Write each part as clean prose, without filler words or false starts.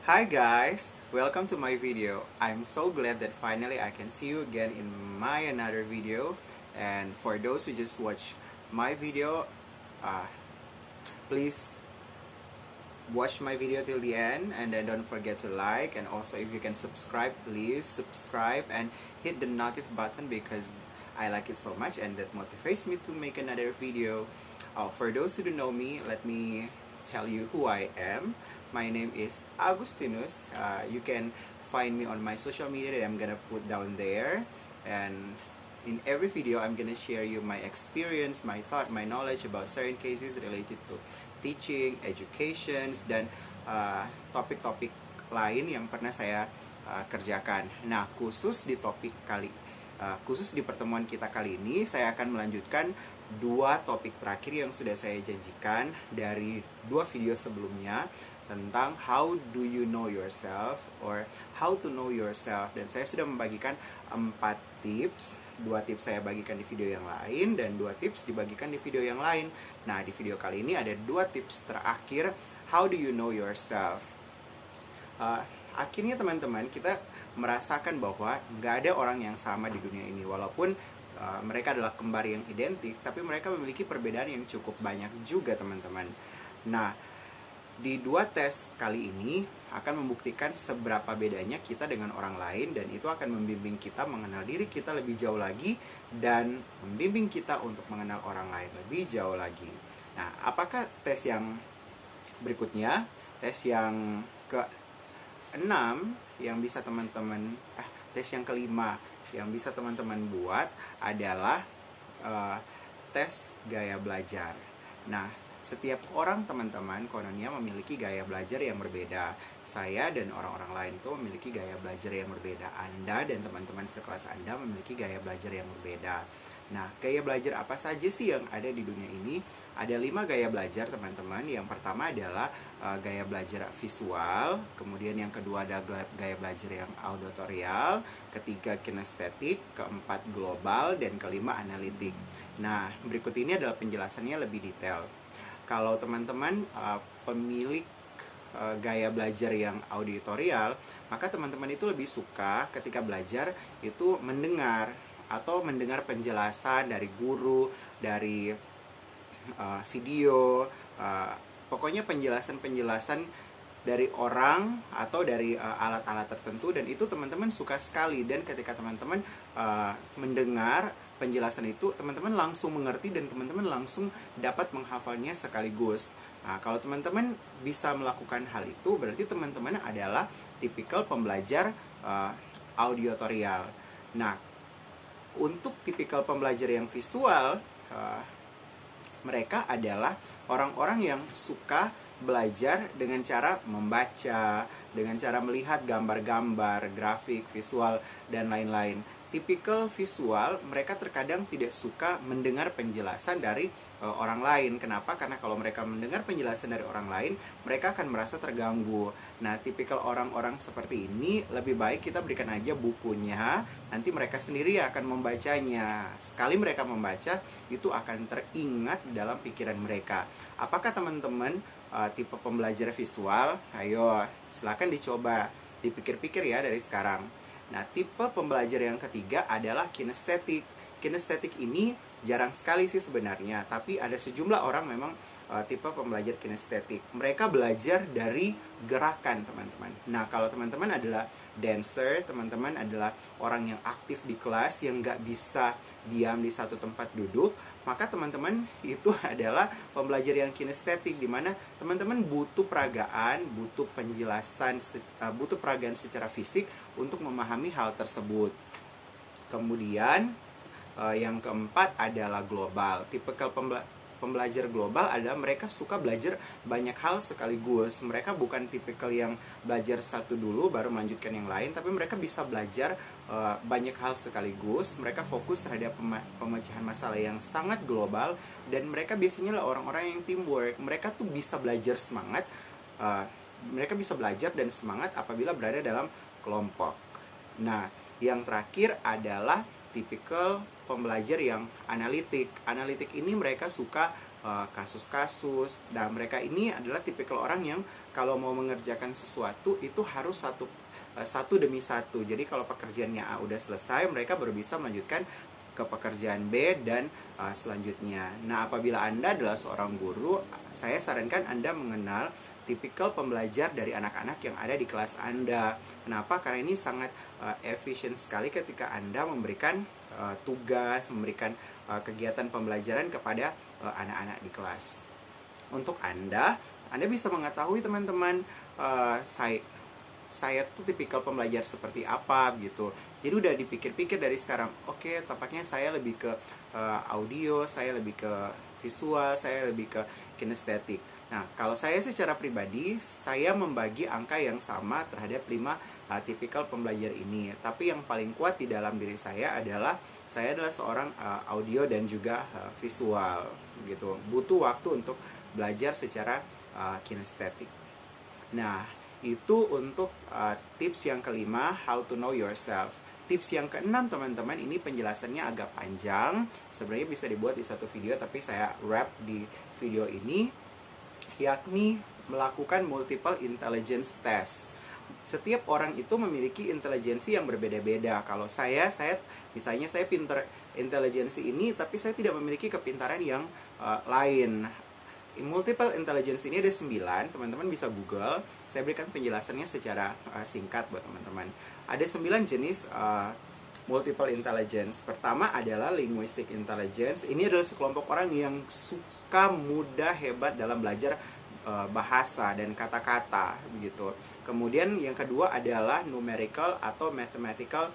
Hi guys, welcome to my video. I'm so glad that finally I can see you again in my another video. And for those who just watch my video, uh, please watch my video till the end, and then don't forget to like, and also if you can subscribe, please subscribe and hit the notif button because I like it so much and that motivates me to make another video. For those who don't know me, let me tell you who I am. My name is Agustinus. You can find me on my social media that I'm gonna put down there, and in every video I'm gonna share you my experience, my thought, my knowledge about certain cases related to teaching, educations, dan topik-topik lain yang pernah saya kerjakan. Nah, khusus di pertemuan kita kali ini, saya akan melanjutkan dua topik terakhir yang sudah saya janjikan dari dua video sebelumnya tentang how do you know yourself or how to know yourself, dan saya sudah membagikan 4 tips. 2 tips saya bagikan di video yang lain dan 2 tips dibagikan di video yang lain. Nah, di video kali ini ada 2 tips terakhir, how do you know yourself. Akhirnya teman-teman, kita merasakan bahwa nggak ada orang yang sama di dunia ini. Walaupun mereka adalah kembar yang identik, tapi mereka memiliki perbedaan yang cukup banyak juga teman-teman. Nah, di 2 tes kali ini akan membuktikan seberapa bedanya kita dengan orang lain, dan itu akan membimbing kita mengenal diri kita lebih jauh lagi dan membimbing kita untuk mengenal orang lain lebih jauh lagi. Nah, apakah tes yang berikutnya, tes yang ke-6 yang bisa teman-teman tes yang kelima yang bisa teman-teman buat adalah tes gaya belajar. Nah, setiap orang teman-teman kononnya memiliki gaya belajar yang berbeda. Saya dan orang-orang lain itu memiliki gaya belajar yang berbeda. Anda dan teman-teman sekelas Anda memiliki gaya belajar yang berbeda. Nah, gaya belajar apa saja sih yang ada di dunia ini? Ada 5 gaya belajar teman-teman. Yang pertama adalah gaya belajar visual, kemudian yang kedua ada gaya belajar yang auditorial, ketiga kinestetik, keempat global, dan kelima analitik. Nah, berikut ini adalah penjelasannya lebih detail. Kalau teman-teman pemilik gaya belajar yang auditorial, maka teman-teman itu lebih suka ketika belajar itu mendengar atau mendengar penjelasan dari guru, dari video, pokoknya penjelasan-penjelasan dari orang atau dari alat-alat tertentu, dan itu teman-teman suka sekali. Dan ketika teman-teman mendengar penjelasan itu, teman-teman langsung mengerti dan teman-teman langsung dapat menghafalnya sekaligus. Nah, kalau teman-teman bisa melakukan hal itu, berarti teman-teman adalah tipikal pembelajar auditorial. Nah, untuk tipikal pembelajar yang visual, mereka adalah orang-orang yang suka belajar dengan cara membaca, dengan cara melihat gambar-gambar, grafik, visual, dan lain-lain. Tipikal visual, mereka terkadang tidak suka mendengar penjelasan dari orang lain. Kenapa? Karena kalau mereka mendengar penjelasan dari orang lain, mereka akan merasa terganggu. Nah, tipikal orang-orang seperti ini, lebih baik kita berikan aja bukunya, nanti mereka sendiri akan membacanya. Sekali mereka membaca, itu akan teringat dalam pikiran mereka. Apakah teman-teman tipe pembelajar visual? Ayo, silakan dicoba, dipikir-pikir ya dari sekarang. Nah, tipe pembelajar yang ketiga adalah kinestetik. Kinestetik ini jarang sekali sih sebenarnya, tapi ada sejumlah orang memang tipe pembelajar kinestetik. Mereka belajar dari gerakan, teman-teman. Nah, kalau teman-teman adalah dancer, teman-teman adalah orang yang aktif di kelas, yang nggak bisa diam di satu tempat duduk, maka teman-teman itu adalah pembelajar yang kinestetik, di mana teman-teman butuh peragaan, butuh penjelasan, butuh peragaan secara fisik untuk memahami hal tersebut. Kemudian yang keempat adalah global. Tipikal pembelajar global adalah mereka suka belajar banyak hal sekaligus. Mereka bukan tipikal yang belajar satu dulu baru melanjutkan yang lain, tapi mereka bisa belajar banyak hal sekaligus. Mereka fokus terhadap pemecahan masalah yang sangat global, dan mereka biasanya lah orang-orang yang teamwork. Mereka tuh bisa belajar semangat, mereka bisa belajar dan semangat apabila berada dalam kelompok. Nah, yang terakhir adalah tipikal pembelajar yang analitik. Analitik ini mereka suka kasus-kasus. Nah, mereka ini adalah tipikal orang yang kalau mau mengerjakan sesuatu itu harus satu demi satu. Jadi kalau pekerjaannya A udah selesai, mereka baru bisa melanjutkan ke pekerjaan B dan selanjutnya. Nah, apabila Anda adalah seorang guru, saya sarankan Anda mengenal tipikal pembelajar dari anak-anak yang ada di kelas Anda. Kenapa? Karena ini sangat efisien sekali ketika Anda memberikan tugas, memberikan kegiatan pembelajaran kepada anak-anak di kelas. Untuk Anda bisa mengetahui teman-teman, saya tuh tipikal pembelajar seperti apa gitu. Jadi udah dipikir-pikir dari sekarang, oke, tampaknya saya lebih ke audio, saya lebih ke visual, saya lebih ke kinestetik. Nah, kalau saya secara pribadi, saya membagi angka yang sama terhadap 5 tipikal pembelajar ini. Tapi yang paling kuat di dalam diri saya adalah seorang audio dan juga visual gitu. Butuh waktu untuk belajar secara kinestetik. Nah, itu untuk tips yang kelima, how to know yourself. Tips yang keenam teman-teman, ini penjelasannya agak panjang. Sebenarnya bisa dibuat di satu video, tapi saya wrap di video ini, yakni melakukan multiple intelligence test. Setiap orang itu memiliki intelijensi yang berbeda-beda. Kalau saya misalnya saya pinter intelijensi ini, tapi saya tidak memiliki kepintaran yang lain. Multiple intelligence ini ada 9, teman-teman bisa Google. Saya berikan penjelasannya secara singkat buat teman-teman. Ada 9 jenis multiple intelligence. Pertama adalah linguistic intelligence. Ini adalah sekelompok orang yang suka, mudah, hebat dalam belajar bahasa dan kata-kata begitu. Kemudian yang kedua adalah numerical atau mathematical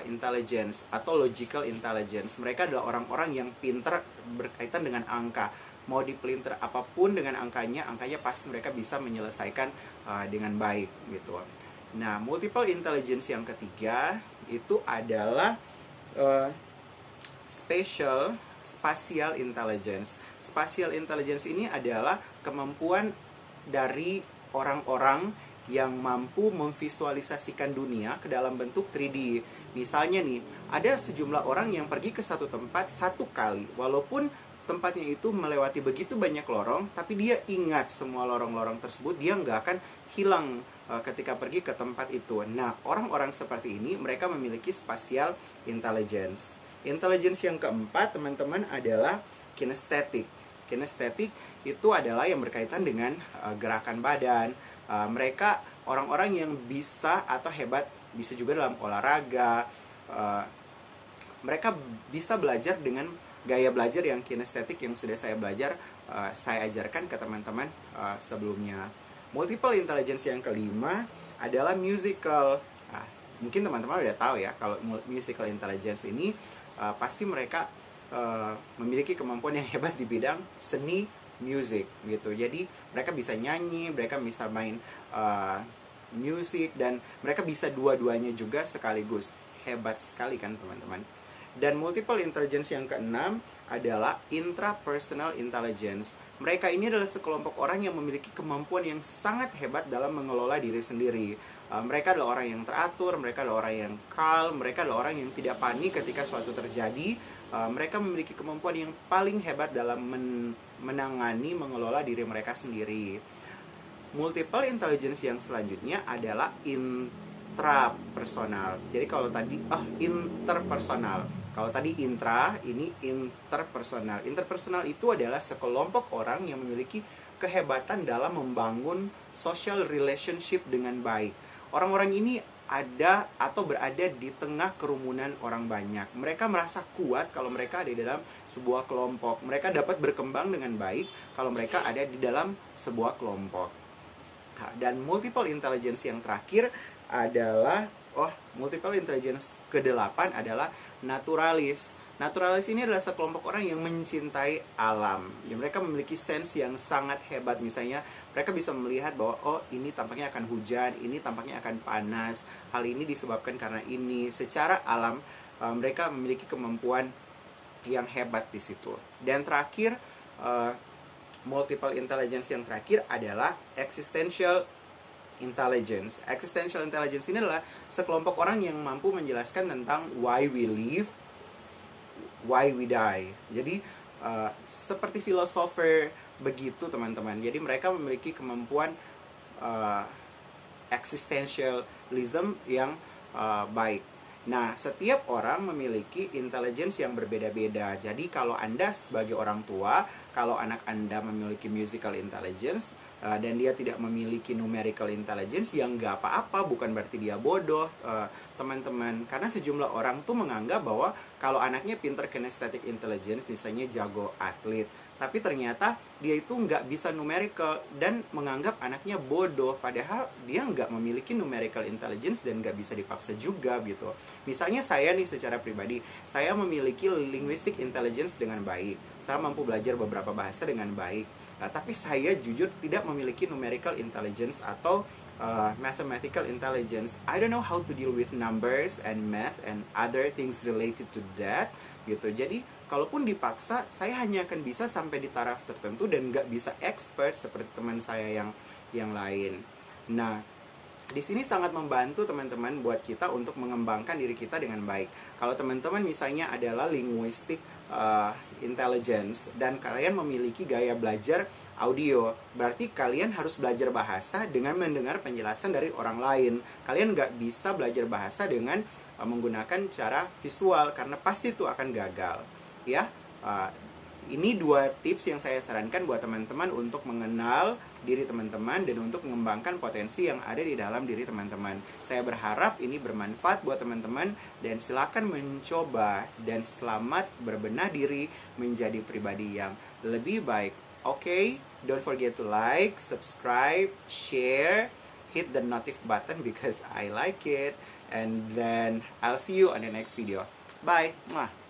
intelligence atau logical intelligence. Mereka adalah orang-orang yang pintar berkaitan dengan angka. Mau dipelintir apapun dengan angkanya pasti mereka bisa menyelesaikan dengan baik gitu. Nah, multiple intelligence yang ketiga itu adalah spatial intelligence. Spatial intelligence ini adalah kemampuan dari orang-orang yang mampu memvisualisasikan dunia ke dalam bentuk 3D. Misalnya nih, ada sejumlah orang yang pergi ke satu tempat satu kali, walaupun tempatnya itu melewati begitu banyak lorong, tapi dia ingat semua lorong-lorong tersebut, dia nggak akan hilang ketika pergi ke tempat itu. Nah, orang-orang seperti ini, mereka memiliki spatial intelligence. Intelligence yang keempat, teman-teman, adalah kinestetik. Kinestetik itu adalah yang berkaitan dengan gerakan badan. Mereka orang-orang yang bisa atau hebat, bisa juga dalam olahraga. Mereka bisa belajar dengan gaya belajar yang kinestetik yang sudah saya saya ajarkan ke teman-teman sebelumnya. Multiple intelligence yang kelima adalah musical. Mungkin teman-teman udah tahu ya, kalau musical intelligence ini pasti mereka memiliki kemampuan yang hebat di bidang seni music gitu. Jadi mereka bisa nyanyi, mereka bisa main musik, dan mereka bisa dua-duanya juga sekaligus. Hebat sekali kan teman-teman. Dan multiple intelligence yang keenam adalah intrapersonal intelligence. Mereka ini adalah sekelompok orang yang memiliki kemampuan yang sangat hebat dalam mengelola diri sendiri. Mereka adalah orang yang teratur, mereka adalah orang yang calm, mereka adalah orang yang tidak panik ketika suatu terjadi. Mereka memiliki kemampuan yang paling hebat dalam menangani, mengelola diri mereka sendiri. Multiple intelligence yang selanjutnya adalah intrapersonal. Jadi kalau tadi interpersonal. Kalau tadi intra, ini interpersonal. Interpersonal itu adalah sekelompok orang yang memiliki kehebatan dalam membangun social relationship dengan baik. Orang-orang ini ada atau berada di tengah kerumunan orang banyak. Mereka merasa kuat kalau mereka ada di dalam sebuah kelompok. Mereka dapat berkembang dengan baik kalau mereka ada di dalam sebuah kelompok. Dan multiple intelligence yang terakhir adalah multiple intelligence ke-8 adalah naturalis. Naturalis ini adalah sekelompok orang yang mencintai alam. Mereka memiliki sense yang sangat hebat. Misalnya, mereka bisa melihat bahwa ini tampaknya akan hujan, ini tampaknya akan panas, hal ini disebabkan karena ini. Secara alam, mereka memiliki kemampuan yang hebat di situ. Dan terakhir, multiple intelligence yang terakhir adalah existential intelligence. Existential intelligence ini adalah sekelompok orang yang mampu menjelaskan tentang why we live, why we die. Jadi seperti filosofer begitu teman-teman. Jadi mereka memiliki kemampuan uh, existentialism yang baik. Nah, setiap orang memiliki intelligence yang berbeda-beda. Jadi kalau Anda sebagai orang tua, kalau anak Anda memiliki musical intelligence, dan dia tidak memiliki numerical intelligence, yang nggak apa-apa, bukan berarti dia bodoh, teman-teman. Karena sejumlah orang tuh menganggap bahwa kalau anaknya pinter kinesthetic intelligence, misalnya jago atlet, tapi ternyata dia itu nggak bisa numerical dan menganggap anaknya bodoh, padahal dia nggak memiliki numerical intelligence dan nggak bisa dipaksa juga gitu. Misalnya saya nih secara pribadi, saya memiliki linguistic intelligence dengan baik, saya mampu belajar beberapa bahasa dengan baik. Tapi saya jujur tidak memiliki numerical intelligence atau mathematical intelligence. I don't know how to deal with numbers and math and other things related to that gitu. Jadi kalaupun dipaksa, saya hanya akan bisa sampai di taraf tertentu dan nggak bisa expert seperti teman saya yang lain. Nah, di sini sangat membantu teman-teman buat kita untuk mengembangkan diri kita dengan baik. Kalau teman-teman misalnya adalah linguistic intelligence dan kalian memiliki gaya belajar audio, berarti kalian harus belajar bahasa dengan mendengar penjelasan dari orang lain. Kalian nggak bisa belajar bahasa dengan menggunakan cara visual karena pasti itu akan gagal. Ya, ini 2 tips yang saya sarankan buat teman-teman untuk mengenal diri teman-teman dan untuk mengembangkan potensi yang ada di dalam diri teman-teman. Saya berharap ini bermanfaat buat teman-teman dan silakan mencoba dan selamat berbenah diri menjadi pribadi yang lebih baik. Okay? Don't forget to like, subscribe, share, hit the notif button because I like it, and then I'll see you on the next video. Bye. Mwah.